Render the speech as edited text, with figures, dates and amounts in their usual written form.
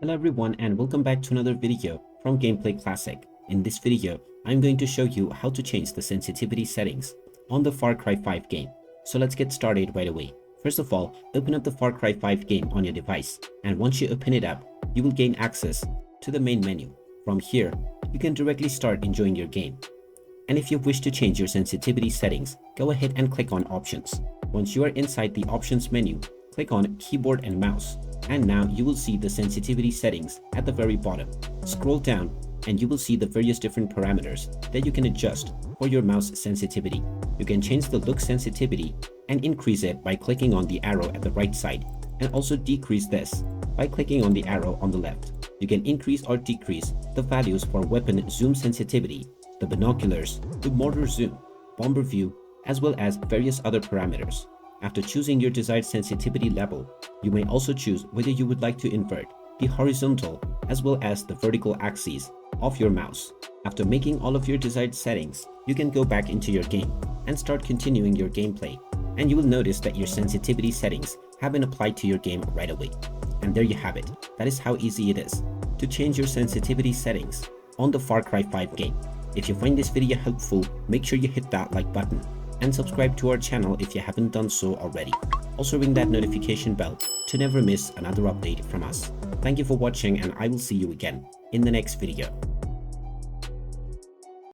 Hello everyone and welcome back to another video from Gameplay Classic. In this video, I'm going to show you how to change the sensitivity settings on the Far Cry 5 game. So let's get started right away. First of all, open up the Far Cry 5 game on your device, and once you open it up, you will gain access to the main menu. From here, you can directly start enjoying your game. And if you wish to change your sensitivity settings, go ahead and click on Options. Once you are inside the Options menu, click on Keyboard and Mouse. And now you will see the sensitivity settings at the very bottom. Scroll down and you will see the various different parameters that you can adjust for your mouse sensitivity. You can change the look sensitivity and increase it by clicking on the arrow at the right side, and also decrease this by clicking on the arrow on the left. You can increase or decrease the values for weapon zoom sensitivity, the binoculars, the mortar zoom, bomber view, as well as various other parameters. After choosing your desired sensitivity level, you may also choose whether you would like to invert the horizontal as well as the vertical axes of your mouse. After making all of your desired settings, you can go back into your game and start continuing your gameplay, and you will notice that your sensitivity settings have been applied to your game right away. And there you have it. That is how easy it is to change your sensitivity settings on the Far Cry 5 game. If you find this video helpful, make sure you hit that like button and subscribe to our channel if you haven't done so already. Also ring that notification bell to never miss another update from us. Thank you for watching, and I will see you again in the next video.